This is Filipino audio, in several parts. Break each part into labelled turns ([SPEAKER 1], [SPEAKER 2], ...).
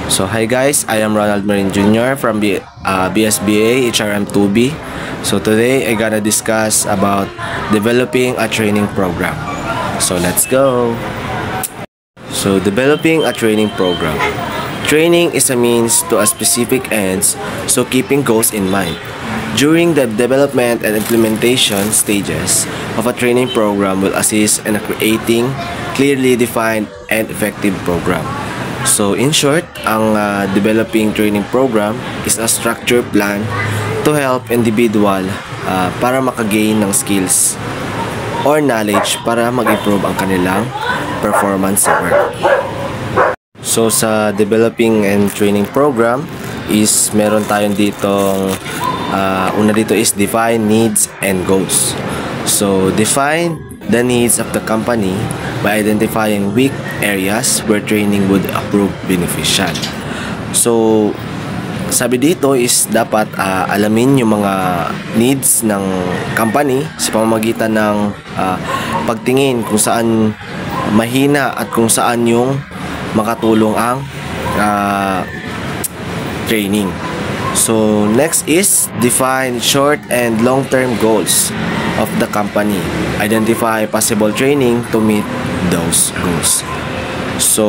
[SPEAKER 1] So hi guys, I am Ronald Marin Jr. from BSBA HRM2B. So today I gonna discuss about developing a training program. So let's go. So developing a training program. Training is a means to a specific ends, so keeping goals in mind. During the development and implementation stages of a training program will assist in creating clearly defined and effective program. So in short, ang developing training program is a structured plan to help individual para makagain ng skills or knowledge para mag-improve ang kanilang performance sa work. So sa developing and training program is meron tayong ditong una dito is define needs and goals. So define the needs of the company by identifying weak areas where training would prove beneficial. So sabi dito is dapat alamin yung mga needs ng company sa pamamagitan ng pagtingin kung saan mahina at kung saan yung makatulong ang training. So next is define short and long-term goals of the company. Identify possible training to meet those goals. So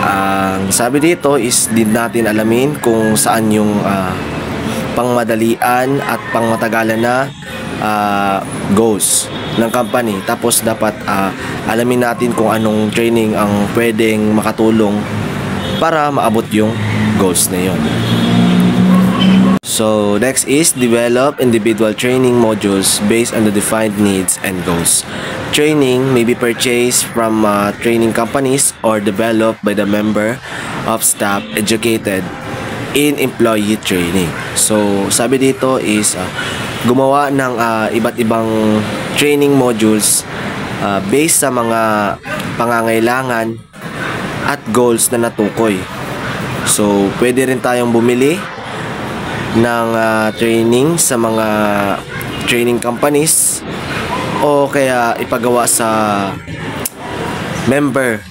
[SPEAKER 1] ang sabi dito is din natin alamin kung saan yung pangmadalian at pangmatagalan na goals ng company. Tapos dapat alamin natin kung anong training ang pwedeng makatulong para maabot yung goals na yun. So next is develop individual training modules based on the defined needs and goals. Training may be purchased from training companies or developed by the member of staff educated in employee training. So sabi dito is gumawa ng iba't ibang training modules based sa mga pangangailangan at goals na natukoy. So pwede rin tayong bumili ng training sa mga training companies o kaya ipagawa sa member,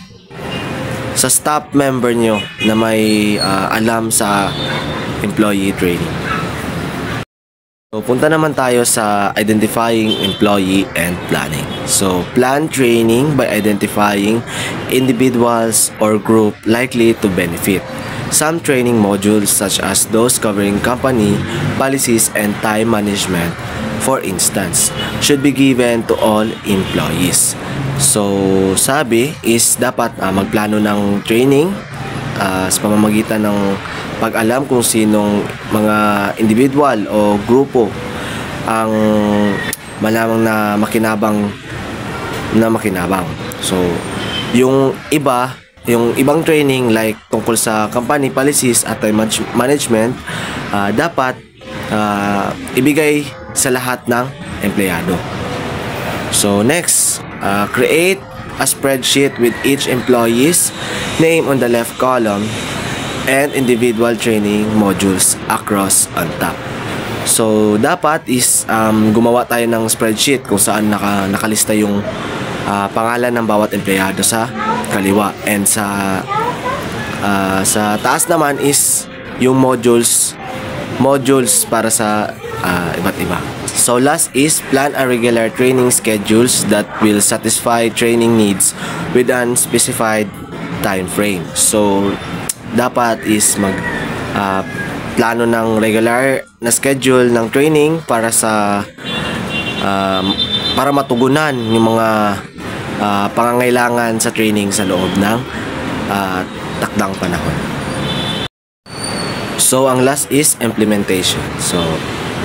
[SPEAKER 1] sa staff member nyo na may alam sa employee training. So punta naman tayo sa identifying employee and planning. So plan training by identifying individuals or group likely to benefit. Some training modules such as those covering company policies and time management, for instance, should be given to all employees. So sabi is dapat magplano ng training sa pamamagitan ng pag-alam kung sinong mga individual o grupo ang malamang na makinabang. So yung ibang training like tungkol sa company policies at time management dapat ibigay sa lahat ng empleyado. So next, create a spreadsheet with each employee's name on the left column and individual training modules across on top. So dapat is gumawa tayo ng spreadsheet kung saan nakalista yung pangalan ng bawat empleyado sa kaliwa, and sa taas naman is yung modules para sa iba't iba. So last is plan a regular training schedules that will satisfy training needs with an specified time frame. So dapat is plano ng regular na schedule ng training para matugunan yung mga pangangailangan sa training sa loob ng takdang panahon. So ang last is implementation. So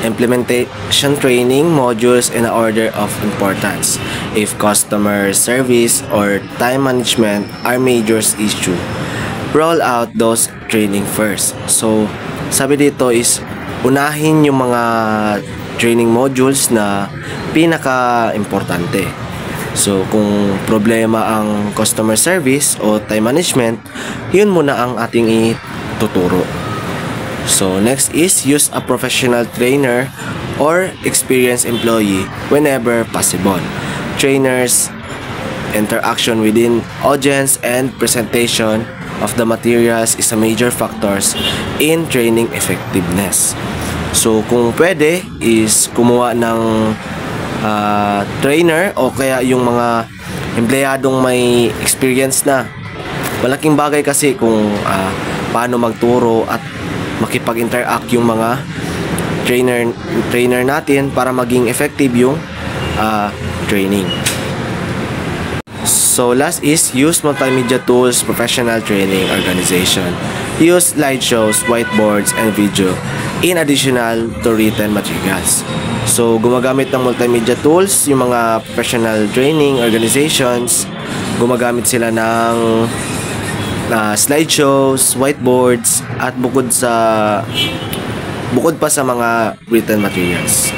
[SPEAKER 1] implementation training modules in order of importance. If customer service or time management are major issue, roll out those training first. So sabi dito is unahin yung mga training modules na pinaka-importante. So kung problema ang customer service o time management, yun muna ang ating ituturo. So next is use a professional trainer or experienced employee whenever possible. Trainers, interaction within audience and presentation of the materials is a major factors in training effectiveness. So kung pwede is kumuha ng trainer o kaya yung mga empleyadong may experience na. Malaking bagay kasi kung paano magturo at makipag-interact yung mga trainer natin para maging effective yung training. So last is use multimedia tools, professional training organization. Use slideshows, whiteboards, and video in additional to written materials. So gumagamit ng multimedia tools yung mga professional training organizations. Gumagamit sila ng slideshows, whiteboards, at bukod pa sa mga written materials.